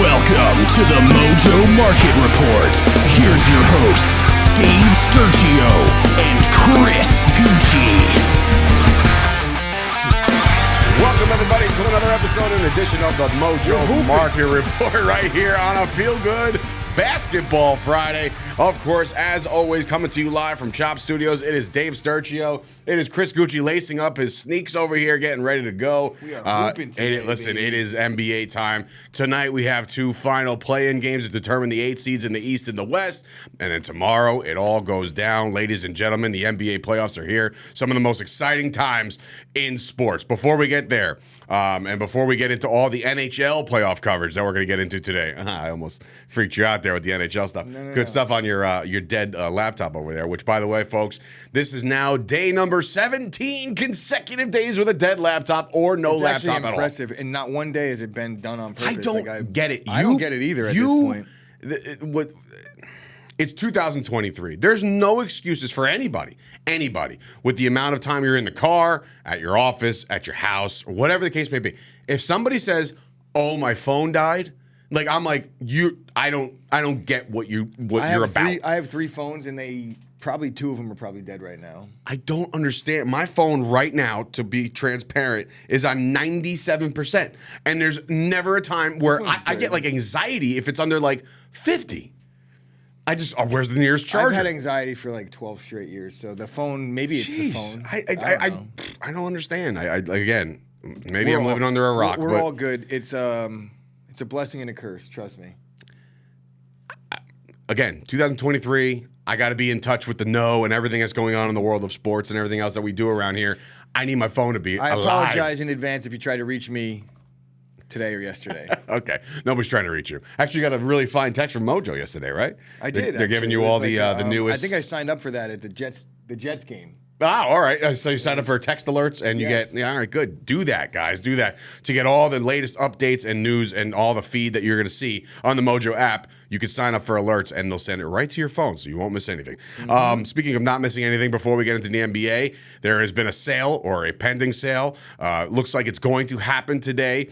Welcome to the Mojo Market Report. Here's your hosts, Dave Sturchio and Chris Gueci. Welcome, everybody, to another episode and edition of the Mojo Market Report right here on a feel-good Basketball Friday. Of course, as always, coming to you live from Chop Studios, it is Dave Sturchio. It is Chris Gueci lacing up his sneaks over here, getting ready to go. We are hooping today, listen, baby. it is NBA time. Tonight, we have two final play-in games to determine the 8 seeds in the East and the West. And then tomorrow, it all goes down. Ladies and gentlemen, the NBA playoffs are here. Some of the most exciting times in sports. Before we get there, and before we get into all the NHL playoff coverage that we're going to get into today, I almost freaked you out there with the NHL stuff. Good stuff on your dead laptop over there, which, by the way, folks, this is now day number 17 consecutive days with a dead laptop or no laptop at all. It's impressive, and not one day has it been done on purpose. I don't get it. I don't get it either at this point. It's 2023. There's no excuses for anybody with the amount of time you're in the car, at your office, at your house, or whatever the case may be. If somebody says, "Oh, my phone died," like I'm like, I don't get what you're about. I have 3 phones, and probably 2 of them are probably dead right now. I don't understand. My phone right now, to be transparent, is on 97%. And there's never a time where I get like anxiety if it's under like 50. Where's the nearest charger? I've had anxiety for like 12 straight years, so the phone, maybe it's the phone. I don't understand. Again, maybe I'm living under a rock. We're all good. It's a blessing and a curse, trust me. Again, 2023, I got to be in touch with the know and everything that's going on in the world of sports and everything else that we do around here. I need my phone to be alive. I apologize in advance if you try to reach me today or yesterday. Okay. Nobody's trying to reach you. Actually, you got a really fine text from Mojo yesterday, right? I did. They're giving you all the newest. I think I signed up for that at the Jets game. Ah, all right. So you sign up for text alerts and you get, all right, good. Do that, guys. Do that to get all the latest updates and news and all the feed that you're going to see on the Mojo app. You can sign up for alerts and they'll send it right to your phone so you won't miss anything. Speaking of not missing anything, before we get into the NBA, there has been a sale or a pending sale. Looks like it's going to happen today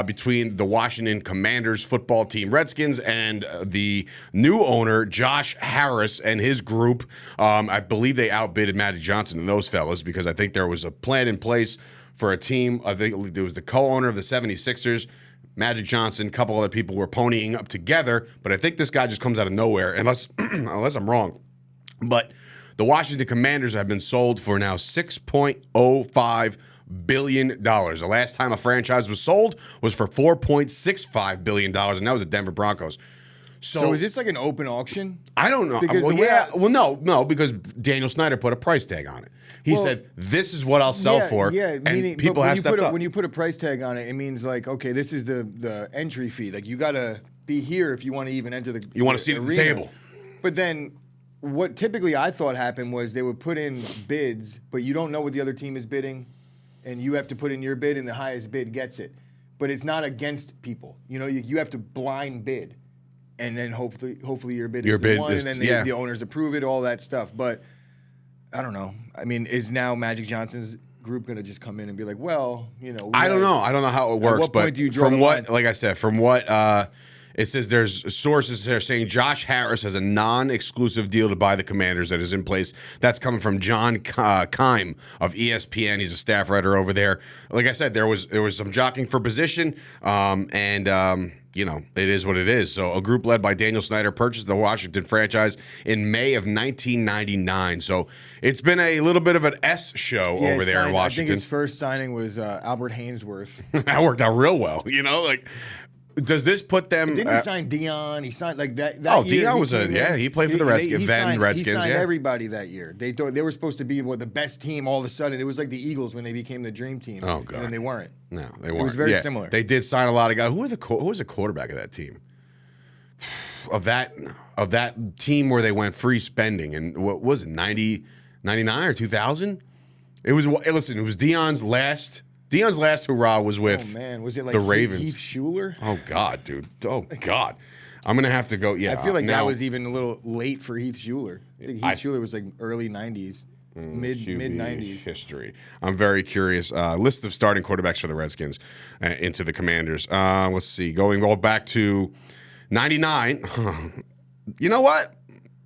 between the Washington Commanders football team Redskins and the new owner, Josh Harris, and his group. I believe they outbidded Magic Johnson and those fellas because I think there was a plan in place for a team. I think there was the co-owner of the 76ers, Magic Johnson, a couple other people were ponying up together, but I think this guy just comes out of nowhere, unless I'm wrong. But the Washington Commanders have been sold for now $6.05 billion. The last time a franchise was sold was for $4.65 billion, and that was the Denver Broncos. So is this like an open auction? I don't know. Because no, because Daniel Snyder put a price tag on it. He said, "This is what I'll sell for." Yeah, and people have stepped up. When you put a price tag on it, it means like, okay, this is the entry fee. Like you got to be here if you want to even enter the. You want to see it at the table. But then, what typically I thought happened was they would put in bids, but you don't know what the other team is bidding, and you have to put in your bid, and the highest bid gets it. But it's not against people. You know, you have to blind bid. And then hopefully your bid is the one, and then the owners approve it, all that stuff. But I don't know. I mean, is now Magic Johnson's group going to just come in and be like, well, you know? I don't know. I don't know how it works. At what point do you draw from the what, line? like I said, from what it says, there's sources there saying Josh Harris has a non-exclusive deal to buy the Commanders that is in place. That's coming from John Keim of ESPN. He's a staff writer over there. Like I said, there was some jockeying for position, you know, it is what it is. So a group led by Daniel Snyder purchased the Washington franchise in May of 1999. So it's been a little bit of an S show over there in Washington. I think his first signing was Albert Hainsworth. That worked out real well. You know, like, does this put them? Didn't he sign Dion? He signed like that. Year, Dion was he played for the Redskins. He signed everybody that year. They thought they were supposed to be the best team. All of a sudden, it was like the Eagles when they became the dream team. Oh god, and then they weren't. No, they weren't. It was very similar. They did sign a lot of guys. Who was the quarterback of that team? Of that team where they went free spending, and what was it, 99 or 2000? It was. Listen, it was Dion's last hurrah was with was it like the Ravens. Heath Schuler? Oh God, dude. Oh God. I'm gonna have to go. Yeah, I feel like that was even a little late for Heath Schuler. I think Heath Schuler was like early 90s. mid '90s history. I'm very curious. List of starting quarterbacks for the Redskins into the Commanders. Let's see. Going all back to '99. You know what?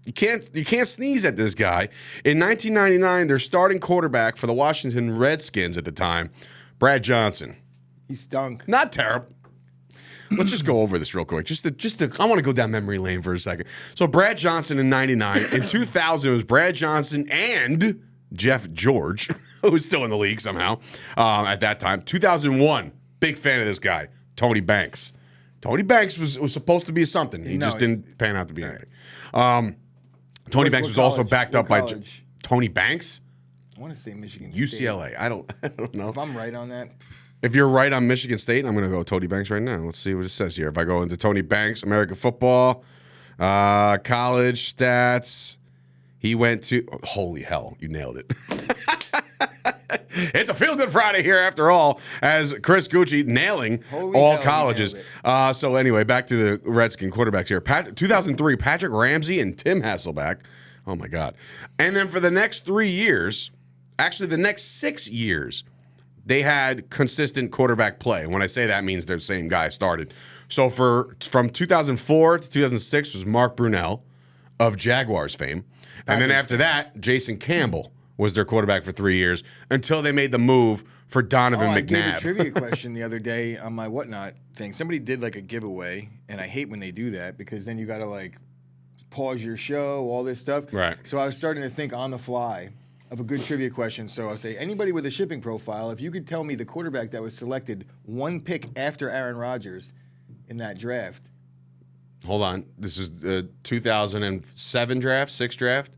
You can't sneeze at this guy. In 1999, their starting quarterback for the Washington Redskins at the time, Brad Johnson. He stunk. Not terrible. Let's just go over this real quick. I want to go down memory lane for a second. So Brad Johnson in 99. In 2000, it was Brad Johnson and Jeff George, who was still in the league somehow at that time. 2001, big fan of this guy, Tony Banks. Tony Banks was supposed to be something. He just didn't pan out to be anything. Tony Banks was also backed up by Tony Banks. I want to say Michigan UCLA. State. I don't know. If I'm right on that. If you're right on Michigan State, I'm going to go Tony Banks right now. Let's see what it says here. If I go into Tony Banks, American football, college stats, he went to... holy hell, you nailed it. It's a feel-good Friday here after all, as Chris Gueci nailing all colleges. So anyway, back to the Redskin quarterbacks here. 2003, Patrick Ramsey and Tim Hasselbeck. Oh, my God. And then for the next 3 years, actually the next 6 years, they had consistent quarterback play. When I say that, means the same guy started. So from 2004 to 2006 was Mark Brunell of Jaguars fame. And then after that, Jason Campbell was their quarterback for 3 years until they made the move for Donovan McNabb. I gave a trivia question the other day on my whatnot thing. Somebody did like a giveaway, and I hate when they do that because then you got to like pause your show, all this stuff. Right. So I was starting to think on the fly of a good trivia question. So I'll say, anybody with a shipping profile, if you could tell me the quarterback that was selected one pick after Aaron Rodgers in that draft. Hold on. This is the 2007 draft, 6 draft,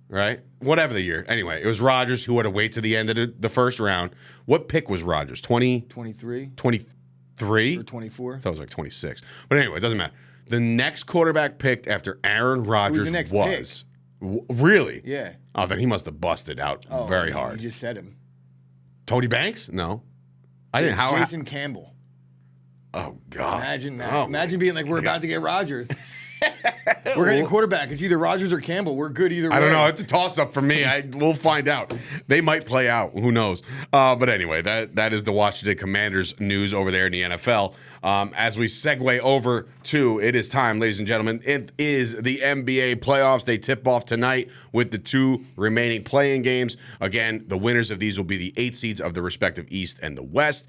right? Whatever the year. Anyway, it was Rodgers who had to wait to the end of the first round. What pick was Rodgers? 23? 23? Or 24? I thought it was like 26. But anyway, it doesn't matter. The next quarterback picked after Aaron Rodgers was... Really? Yeah. Oh, then he must have busted out very hard. You just said him. Tony Banks? No. I didn't. Jason Campbell. Oh, God. Imagine that. Oh, Imagine being like, we're about to get Rodgers. We're getting a quarterback. It's either Rodgers or Campbell. We're good either way. I don't know. It's a toss-up for me. We'll find out. They might play out. Who knows? But anyway, that is the Washington Commanders news over there in the NFL. As we segue over to, it is time, ladies and gentlemen. It is the NBA playoffs. They tip off tonight with the 2 remaining playing games. Again, the winners of these will be the 8 seeds of the respective East and the West.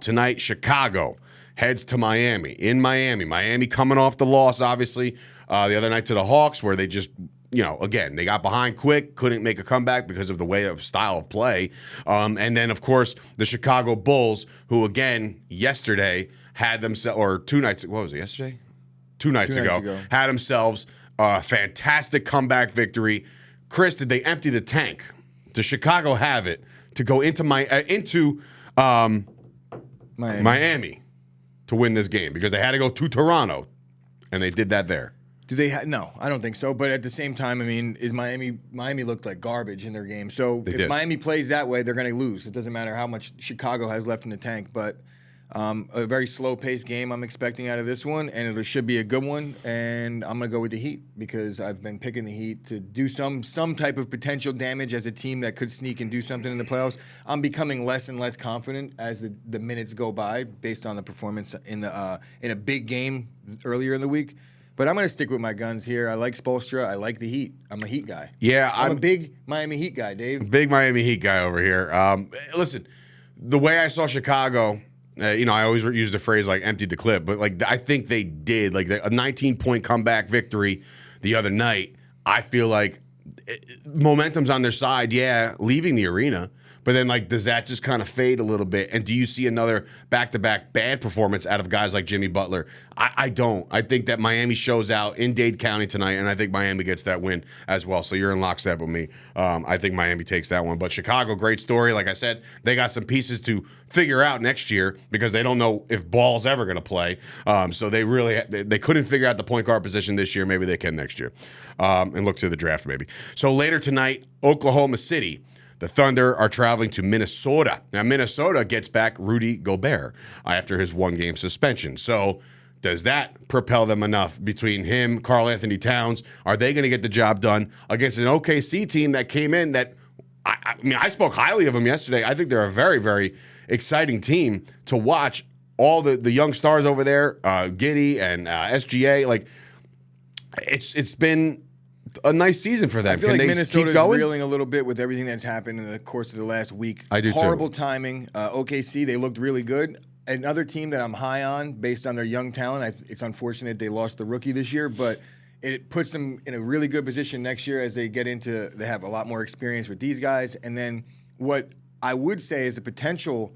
Tonight, Chicago heads to Miami. In Miami. Miami coming off the loss, obviously, the other night to the Hawks, where they just, again, they got behind quick, couldn't make a comeback because of the way of style of play. And then, of course, the Chicago Bulls, who, again, yesterday had themselves, or 2 nights, what was it, yesterday? 2 nights ago, had themselves a fantastic comeback victory. Chris, did they empty the tank? Does Chicago have it to go into Miami to win this game? Because they had to go to Toronto, and they did that there. Do they no, I don't think so. But at the same time, I mean, Miami looked like garbage in their game. So if Miami plays that way, they're going to lose. It doesn't matter how much Chicago has left in the tank. But a very slow-paced game I'm expecting out of this one, and it should be a good one. And I'm going to go with the Heat because I've been picking the Heat to do some type of potential damage as a team that could sneak and do something in the playoffs. I'm becoming less and less confident as the minutes go by based on the performance in a big game earlier in the week. But I'm going to stick with my guns here. I like Spoelstra. I like the Heat. I'm a Heat guy. Yeah, I'm a big Miami Heat guy, Dave. Big Miami Heat guy over here. Listen, the way I saw Chicago, I always use the phrase like emptied the clip, but like I think they did. Like a 19-point comeback victory the other night. I feel like momentum's on their side. Yeah, leaving the arena. But then, like, does that just kind of fade a little bit? And do you see another back-to-back bad performance out of guys like Jimmy Butler? I don't. I think that Miami shows out in Dade County tonight, and I think Miami gets that win as well. So you're in lockstep with me. I think Miami takes that one. But Chicago, great story. Like I said, they got some pieces to figure out next year because they don't know if Ball's ever going to play. So they really they couldn't figure out the point guard position this year. Maybe they can next year. And look to the draft maybe. So later tonight, Oklahoma City. The Thunder are traveling to Minnesota. Now, Minnesota gets back Rudy Gobert after his 1-game suspension. So Does that propel them enough between him, Karl Anthony Towns? Are they going to get the job done against an OKC team that came in that, I mean, I spoke highly of them yesterday. I think they're a very, very exciting team to watch. All the young stars over there, Giddey and SGA, like it's been a nice season for them. I feel Can like they Minnesota's keep going? reeling a little bit with everything that's happened in the course of the last week. I do too. Horrible timing. OKC, they looked really good. Another team that I'm high on based on their young talent. It's unfortunate they lost the rookie this year, but it puts them in a really good position next year as they have a lot more experience with these guys. And then what I would say is a potential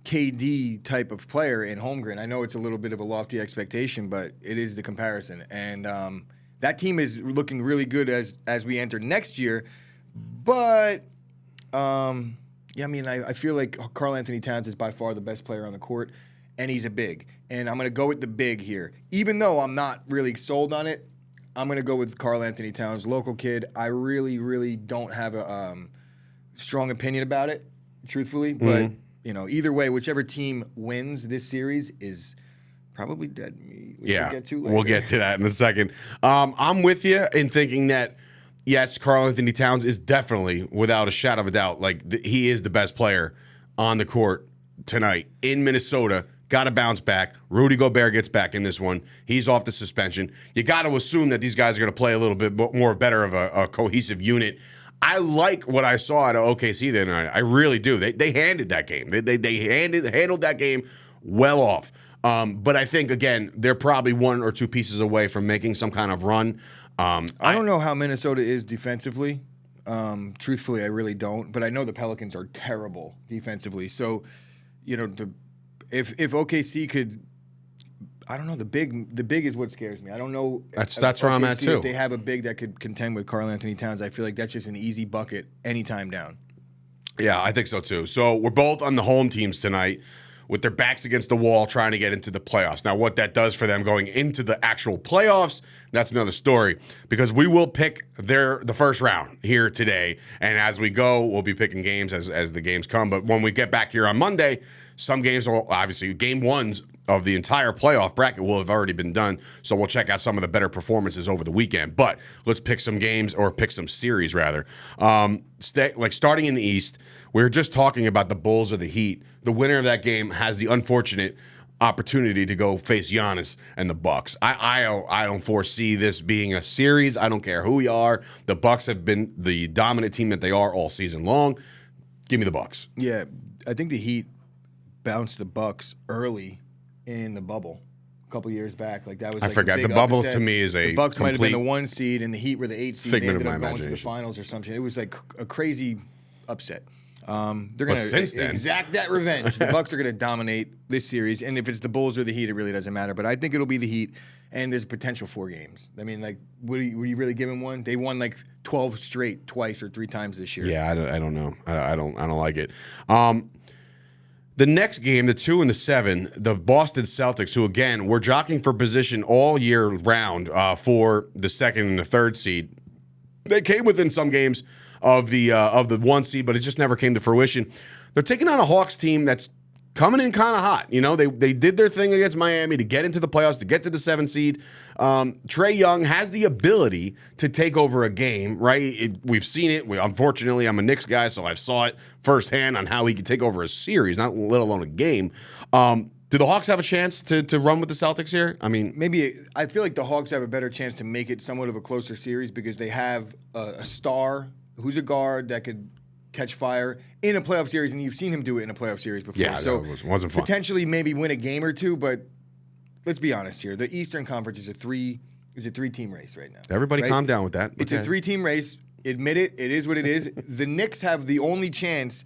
KD type of player in Holmgren. I know it's a little bit of a lofty expectation, but it is the comparison. And that team is looking really good as we enter next year. But, yeah, I mean, I feel like Karl Anthony Towns is by far the best player on the court, and he's a big. And I'm going to go with the big here. Even though I'm not really sold on it, I'm going to go with Karl Anthony Towns, local kid. I really, really don't have a strong opinion about it, truthfully. But, you know, either way, whichever team wins this series is probably dead. We'll get to that in a second. I'm with you in thinking that, yes, Karl Anthony Towns is definitely, without a shadow of a doubt, like he is the best player on the court tonight in Minnesota. Got to bounce back. Rudy Gobert gets back in this one. He's off the suspension. You got to assume that these guys are going to play a little bit more better of a cohesive unit. I like what I saw out of OKC the other night. I really do. They handled that game. They handled that game well off. But I think, again, they're probably one or two pieces away from making some kind of run. I don't know how Minnesota is defensively. Truthfully, I really don't. But I know the Pelicans are terrible defensively. So, you know, if OKC could, I don't know. The big is what scares me. I don't know. That's where I'm at too. If they have a big that could contend with Karl Anthony Towns, I feel like that's just an easy bucket anytime down. Yeah, I think so too. So we're both on the home teams tonight, with their backs against the wall trying to get into the playoffs. Now, what that does for them going into the actual playoffs, that's another story, because we will pick the first round here today, and as we go, we'll be picking games as the games come. But when we get back here on Monday, some games will, obviously, game ones of the entire playoff bracket will have already been done, so we'll check out some of the better performances over the weekend. But let's pick some games, or pick some series, rather. Starting in the East, we were just talking about the Bulls or the Heat. The winner of that game has the unfortunate opportunity to go face Giannis and the Bucks. I don't foresee this being a series. I don't care who you are. The Bucks have been the dominant team that they are all season long. Give me the Bucks. Yeah, I think the Heat bounced the Bucks early in the bubble a couple years back. Like that was. I forgot. The bubble to me is the Bucks might have been the 1 seed and the Heat were the 8 seed. They Figment ended of up my going to the imagination. finals or something. It was like a crazy upset. They're going since to then- exact that revenge. The Bucks are going to dominate this series, and if it's the Bulls or the Heat, it really doesn't matter. But I think it'll be the Heat, and there's potential 4 games. I mean, like, would you really give them one? They won like 12 straight, twice or 3 times this year. Yeah, I don't know. I don't like it. The next game, the 2 and the 7, the Boston Celtics, who again were jockeying for position all year round for the 2nd and the 3rd seed. They came within some games of the 1 seed, but it just never came to fruition. They're taking on a Hawks team that's coming in kind of hot. You know, they did their thing against Miami to get into the playoffs, to get to the 7th seed. Trae Young has the ability to take over a game, right? We've seen it. Unfortunately, I'm a Knicks guy, so I saw it firsthand on how he could take over a series, not let alone a game. Do the Hawks have a chance to run with the Celtics here? I mean, maybe I feel like the Hawks have a better chance to make it somewhat of a closer series because they have a star who's a guard that could catch fire in a playoff series, and you've seen him do it in a playoff series before. Yeah, so it wasn't fun. Potentially maybe win a game or two, but let's be honest here. The Eastern Conference is a 3-team race right now. Everybody right? calm down with that. It's a 3-team race. Admit it. It is what it is. The Knicks have the only chance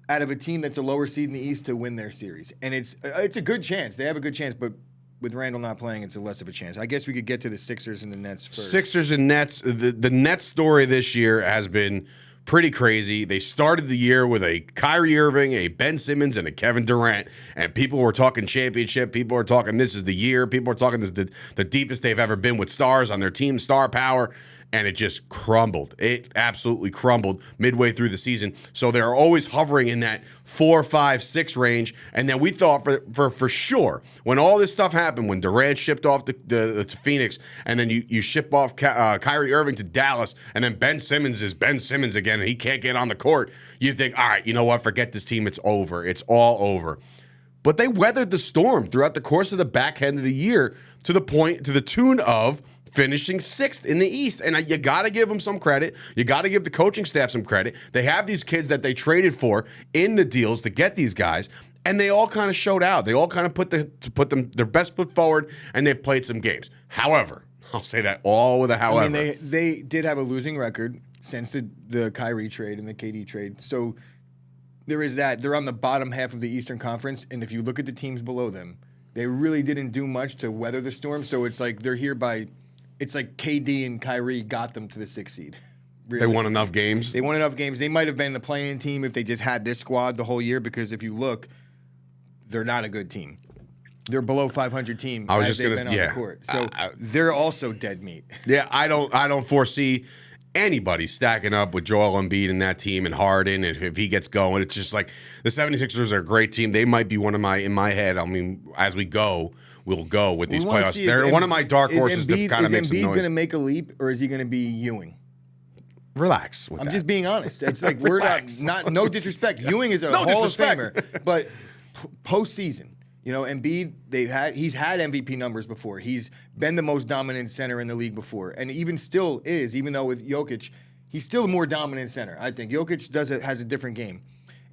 out of a team that's a lower seed in the East to win their series. And it's a good chance. They have a good chance, but with Randall not playing, it's a less of a chance. I guess we could get to the Sixers and the Nets first. Sixers and Nets. The Nets story this year has been pretty crazy. They started the year with a Kyrie Irving, a Ben Simmons, and a Kevin Durant, and people were talking championship. People were talking this is the year. People were talking this is the deepest they've ever been with stars on their team, star power. and it just crumbled. It absolutely crumbled midway through the season. So they're always hovering in that 4, 5, 6 range. And then we thought for sure, when all this stuff happened, when Durant shipped off to Phoenix, and then you ship off Kyrie Irving to Dallas, and then Ben Simmons is Ben Simmons again, and he can't get on the court, you think, all right, you know what, forget this team, it's over. It's all over. But they weathered the storm throughout the course of the back end of the year to the tune of finishing 6th in the East. And you got to give them some credit. You got to give the coaching staff some credit. They have these kids that they traded for in the deals to get these guys, and they all kind of showed out. They all kind of put their best foot forward, and they played some games. However, I'll say that all with a however. I mean, they did have a losing record since the Kyrie trade and the KD trade. So there is that. They're on the bottom half of the Eastern Conference, and if you look at the teams below them, they really didn't do much to weather the storm. So it's like they're here by... It's like KD and Kyrie got them to the 6th seed. They won enough games? They won enough games. They might have been the playing team if they just had this squad the whole year, because if you look, they're not a good team. They're below 500 team I was as just they've been on the court. So they're also dead meat. Yeah, I don't foresee anybody stacking up with Joel Embiid in that team and Harden, and if he gets going. It's just like the 76ers are a great team. They might be one of in my head, I mean, as we go, we'll go with these playoffs. They're one of my dark horses to kind of make some noise. Is Embiid going to make a leap, or is he going to be Ewing? Relax with I'm that. just being honest. It's like we're not no disrespect. Ewing is a Hall of Famer, but postseason, Embiid, he's had MVP numbers before. He's been the most dominant center in the league before, and even still is. Even though with Jokic, he's still a more dominant center. I think Jokic has a different game.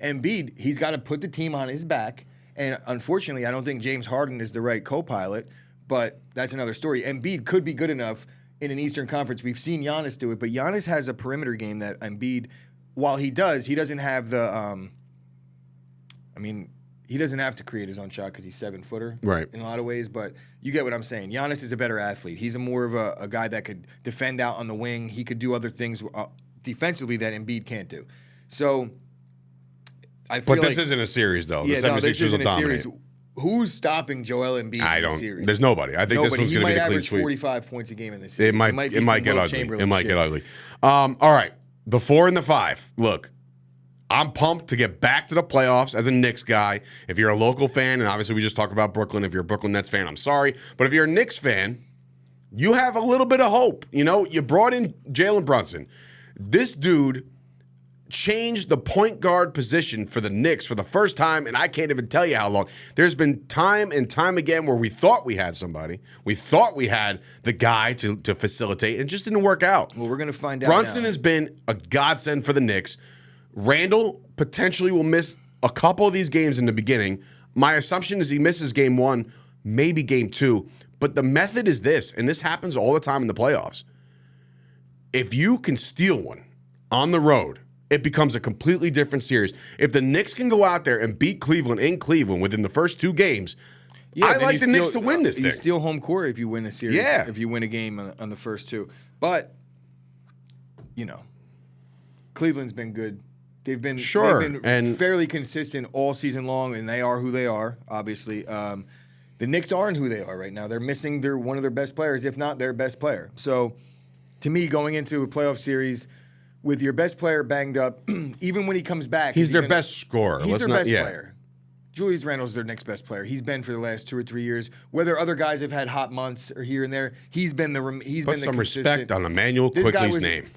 Embiid, he's got to put the team on his back. And unfortunately, I don't think James Harden is the right co-pilot, but that's another story. Embiid could be good enough in an Eastern Conference. We've seen Giannis do it, but Giannis has a perimeter game that Embiid, while he doesn't have the, he doesn't have to create his own shot because he's 7-footer in a lot of ways, but you get what I'm saying. Giannis is a better athlete. He's more of a guy that could defend out on the wing. He could do other things defensively that Embiid can't do. So... But this isn't a series, though. Yeah, the 76ers will dominate. Who's stopping Joel Embiid in the series? There's nobody. I think this one's going to be the clean sweep. He might average 45 points a game in this series. It might get ugly. It might get ugly. All right, the 4 and the 5. Look, I'm pumped to get back to the playoffs as a Knicks guy. If you're a local fan, and obviously we just talked about Brooklyn. If you're a Brooklyn Nets fan, I'm sorry. But if you're a Knicks fan, you have a little bit of hope. You brought in Jalen Brunson. This dude changed the point guard position for the Knicks for the first time, and I can't even tell you how long. There's been time and time again where we thought we had somebody. We thought we had the guy to facilitate, and it just didn't work out. Well, we're going to find out. Brunson has been a godsend for the Knicks. Randall potentially will miss a couple of these games in the beginning. My assumption is he misses game 1, maybe game 2. But the method is this, and this happens all the time in the playoffs. If you can steal one on the road, it becomes a completely different series. If the Knicks can go out there and beat Cleveland in Cleveland within the first 2 games, I like the Knicks to win this thing. You steal home court if you win a series. Yeah. If you win a game on the first 2. But, Cleveland's been good. They've been fairly consistent all season long, and they are who they are, obviously. The Knicks aren't who they are right now. They're missing one of their best players, if not their best player. So, to me, going into a playoff series with your best player banged up, even when he comes back, he's their best scorer. He's their best player. Julius Randle's their next best player. He's been for the last 2 or 3 years. Whether other guys have had hot months or here and there, he's been the Put some respect on Emmanuel Quickley's name.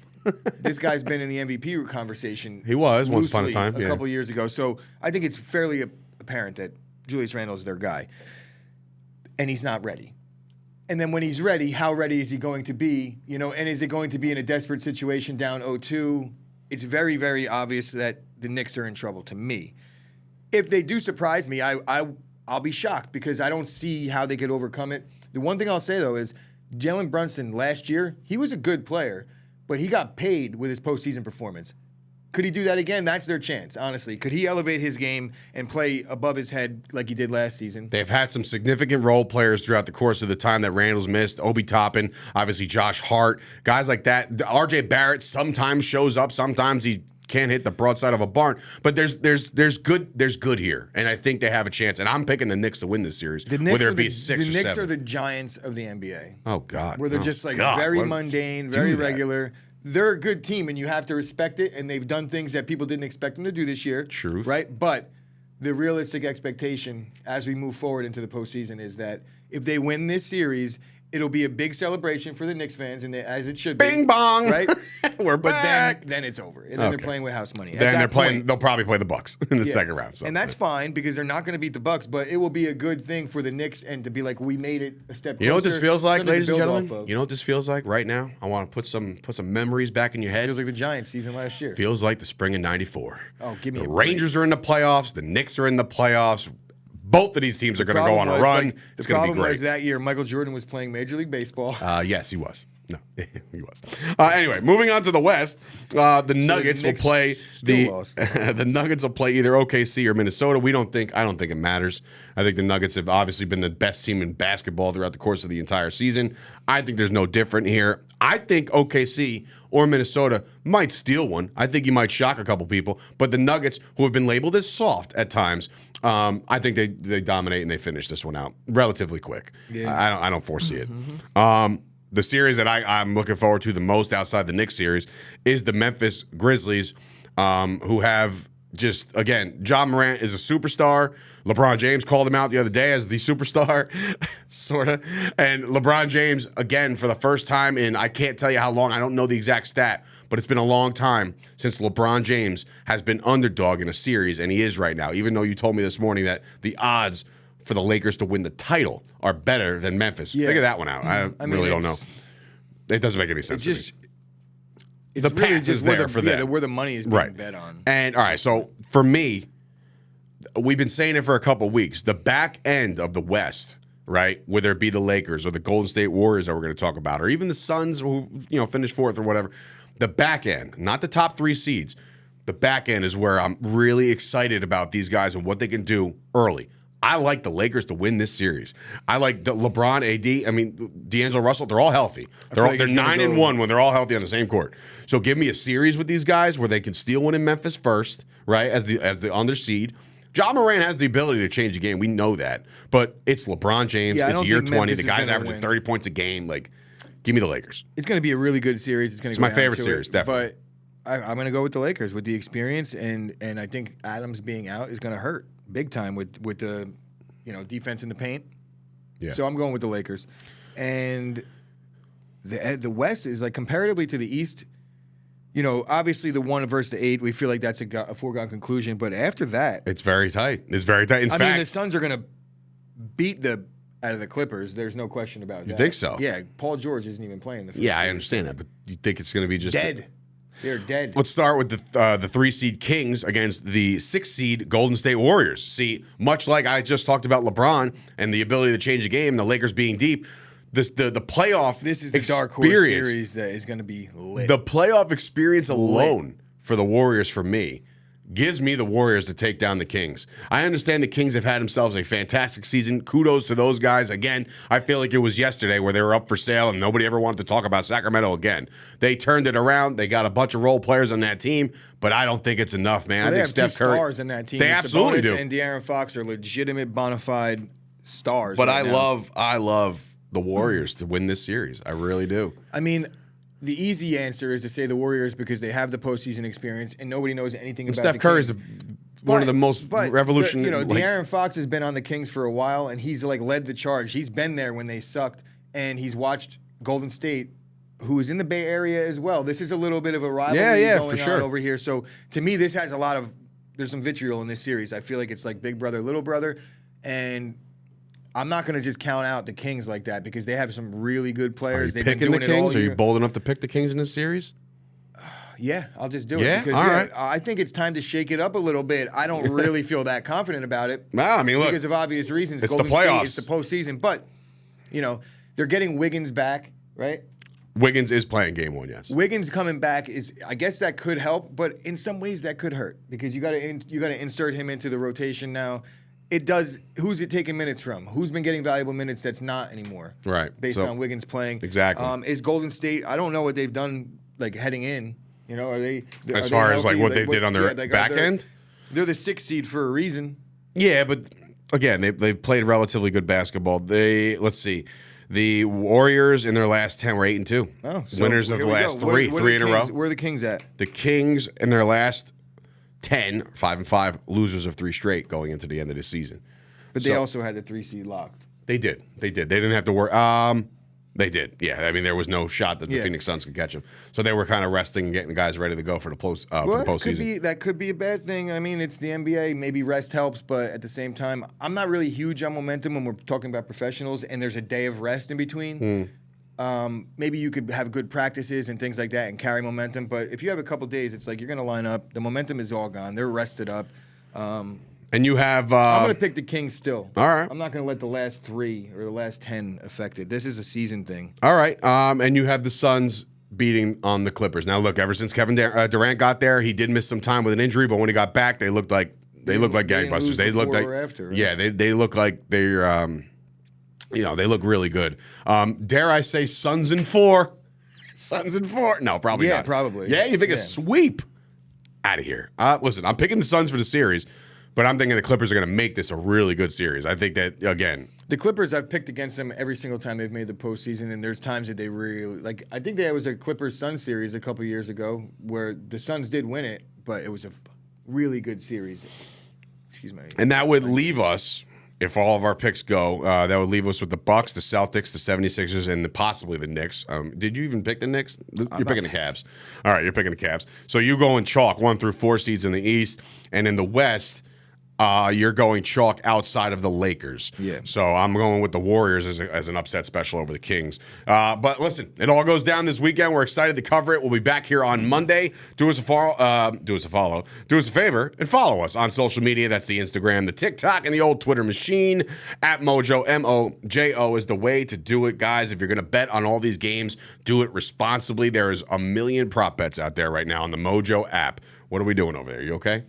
This guy's been in the MVP conversation. He was once upon a time, a couple years ago. So I think it's fairly apparent that Julius Randle's their guy, and he's not ready. And then when he's ready, how ready is he going to be? And is it going to be in a desperate situation down 0-2? It's very, very obvious that the Knicks are in trouble to me. If they do surprise me, I'll be shocked because I don't see how they could overcome it. The one thing I'll say, though, is Jalen Brunson last year, he was a good player, but he got paid with his postseason performance. Could he do that again? That's their chance, honestly. Could he elevate his game and play above his head like he did last season? They've had some significant role players throughout the course of the time that Randall's missed. Obi Toppin, obviously Josh Hart, guys like that. RJ Barrett sometimes shows up, sometimes he can't hit the broadside of a barn. But there's good here, and I think they have a chance. And I'm picking the Knicks to win this series, whether it be 6 or 7. The Knicks are the Giants of the NBA. Oh God, where they're just like very mundane, very regular. They're a good team, and you have to respect it. And they've done things that people didn't expect them to do this year. Truth, right? But the realistic expectation as we move forward into the postseason is that if they win this series, it'll be a big celebration for the Knicks fans, and as it should be. Bing bong, right? We're back. But then it's over, and then they're playing with house money. Then they'll probably play the Bucks in the second round. So. And that's fine because they're not going to beat the Bucks, but it will be a good thing for the Knicks and to be like, we made it a step closer. You know what this feels like, ladies and gentlemen? Of. You know what this feels like right now? I want to put some memories back in your head. Feels like the Giants season last year. Feels like the spring of '94. Oh, give me the Rangers are in the playoffs. The Knicks are in the playoffs. Both of these teams are going to go on a run. It's going to be great. The problem was that year Michael Jordan was playing Major League Baseball. Yes, he was. No, he was. Anyway, moving on to the West, the Nuggets will play the Nuggets will play either OKC or Minnesota. I don't think it matters. I think the Nuggets have obviously been the best team in basketball throughout the course of the entire season. I think there's no different here. I think OKC or Minnesota might steal one. I think you might shock a couple people. But the Nuggets, who have been labeled as soft at times, I think they dominate and they finish this one out relatively quick. Yeah. I don't foresee it. The series that I'm looking forward to the most outside the Knicks series is the Memphis Grizzlies, who have just, again, Ja Morant is a superstar. LeBron James called him out the other day as the superstar, sort of. And LeBron James, again, for the first time in I can't tell you how long, I don't know the exact stat, but it's been a long time since LeBron James has been underdog in a series, and he is right now, even though you told me this morning that the odds for the Lakers to win the title are better than Memphis. Yeah. Figure that one out. I really don't know. It doesn't make any sense to me. It's the really path is there for them. Where the money is being bet on. And, all right, so for me, we've been saying it for a couple of weeks. The back end of the West, right, whether it be the Lakers or the Golden State Warriors that we're going to talk about, or even the Suns who finished fourth or whatever, the back end, not the top 3 seeds, the back end is where I'm really excited about these guys and what they can do early. I like the Lakers to win this series. I like LeBron, AD. I mean, D'Angelo Russell. They're all healthy. They're 9-1 when they're all healthy on the same court. So give me a series with these guys where they can steal one in Memphis first, right? As the underseed. Ja Morant has the ability to change the game. We know that. But it's LeBron James. It's year 20. The guy's averaging 30 points a game. Like, give me the Lakers. It's going to be a really good series. It's my favorite series, definitely. But I'm going to go with the Lakers with the experience, and I think Adams being out is going to hurt big time with the defense in the paint. Yeah. So I'm going with the Lakers. And the West is like comparatively to the East, obviously the 1 versus the 8, we feel like that's a foregone conclusion. But after that, it's very tight. It's very tight. In fact, the Suns are going to beat out of the Clippers. There's no question about that. You think so? Yeah. Paul George isn't even playing the first I understand that, but you think it's going to be just dead? They're dead. Let's start with the 3-seed Kings against the 6-seed Golden State Warriors. See, much like I just talked about LeBron and the ability to change the game, the Lakers being deep, the playoff This is the dark horse series that is going to be lit. The playoff experience alone for the Warriors, for me, gives me the Warriors to take down the Kings. I understand the Kings have had themselves a fantastic season. Kudos to those guys. Again, I feel like it was yesterday where they were up for sale and nobody ever wanted to talk about Sacramento again. They turned it around. They got a bunch of role players on that team, but I don't think it's enough, man. Well, I think Steph Curry. They have 2 stars in that team. They absolutely do. And De'Aaron Fox are legitimate, bona fide stars. But I love the Warriors to win this series. I really do. I mean, the easy answer is to say the Warriors because they have the postseason experience and nobody knows anything about Steph Curry is one of the most revolutionary. De'Aaron Fox has been on the Kings for a while and he's led the charge. He's been there when they sucked and he's watched Golden State, who is in the Bay Area as well. This is a little bit of a rivalry going on over here. So to me, this has there's some vitriol in this series. I feel like it's like big brother, little brother, and I'm not going to just count out the Kings like that because they have some really good players. Are you picking the Kings? Are you bold enough to pick the Kings in this series? Yeah, I'll just do it. Because, all right. I think it's time to shake it up a little bit. I don't really feel that confident about it. Well, I mean, look. Because of obvious reasons. It's Golden the playoffs. State, it's the postseason. But, they're getting Wiggins back, right? Wiggins is playing game 1, yes. Wiggins coming back I guess that could help, but in some ways that could hurt because you got to insert him into the rotation now. It does. Who's it taking minutes from? Who's been getting valuable minutes that's not anymore? Right. Based on Wiggins playing. Exactly. Is Golden State, I don't know what they've done heading in. You know, are they as far as like healthy? what they did on their back end? They're the 6th seed for a reason. Yeah, but again, they've played relatively good basketball. Let's see. The Warriors in their last 10 were 8-2. Oh, so winners of the last three in a row. Where are the Kings at? The Kings in their last 10, 5-5, losers of 3 straight going into the end of the season. But they also had the 3 seed locked. They did. They didn't have to worry. They did. Yeah, I mean, there was no shot that the Phoenix Suns could catch them. So they were kind of resting and getting the guys ready to go for the postseason. That could be a bad thing. I mean, it's the NBA. Maybe rest helps, but at the same time, I'm not really huge on momentum when we're talking about professionals and there's a day of rest in between. Maybe you could have good practices and things like that and carry momentum. But if you have a couple days, it's like you're going to line up. The momentum is all gone. They're rested up. And you have... I'm going to pick the Kings still. All right. I'm not going to let the last 3 or the last 10 affect it. This is a season thing. All right. And you have the Suns beating on the Clippers. Now, look, ever since Kevin Durant got there, he did miss some time with an injury, but when he got back, they looked like gangbusters. They looked like... After, right? Yeah, they look like they're... they look really good. Dare I say Suns in 4? Suns in 4? No, probably not. Yeah, probably. Yeah, you think a sweep? Out of here. Listen, I'm picking the Suns for the series, but I'm thinking the Clippers are going to make this a really good series. I think that, again... The Clippers, I've picked against them every single time they've made the postseason, and there's times that they really... Like, I think there was a Clippers-Suns series a couple years ago where the Suns did win it, but it was a really good series. Excuse me. And that would leave us... If all of our picks go, that would leave us with the Bucks, the Celtics, the 76ers, and possibly the Knicks. Did you even pick the Knicks? You're picking the Cavs. All right, you're picking the Cavs. So you go in chalk 1 through 4 seeds in the East, and in the West, you're going chalk outside of the Lakers. Yeah. So I'm going with the Warriors as an upset special over the Kings. But listen, it all goes down this weekend. We're excited to cover it. We'll be back here on Monday. Do us a follow. Do us a favor and follow us on social media. That's the Instagram, the TikTok, and the old Twitter machine. At Mojo, MOJO is the way to do it, guys. If you're going to bet on all these games, do it responsibly. There is a million prop bets out there right now on the Mojo app. What are we doing over there? You okay?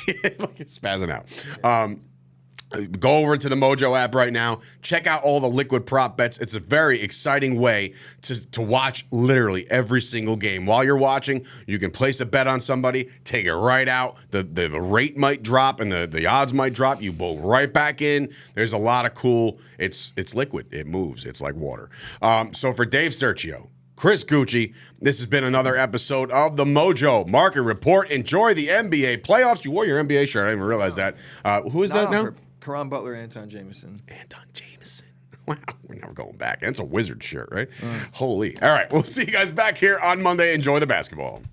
Spazzing out. Go over to the Mojo app right now. Check out all the liquid prop bets. It's a very exciting way to watch literally every single game. While you're watching, you can place a bet on somebody, take it right out. The rate might drop and the odds might drop. You go right back in. There's a lot of cool. It's liquid. It moves. It's like water. So for Dave Sturchio, Chris Gueci, this has been another episode of the Mojo Market Report. Enjoy the NBA playoffs. You wore your NBA shirt. I didn't even realize that. Who is that now? Caron Butler, Anton Jameson. Anton Jameson. Wow, we're never going back. And it's a Wizard shirt, right? Holy. All right, we'll see you guys back here on Monday. Enjoy the basketball.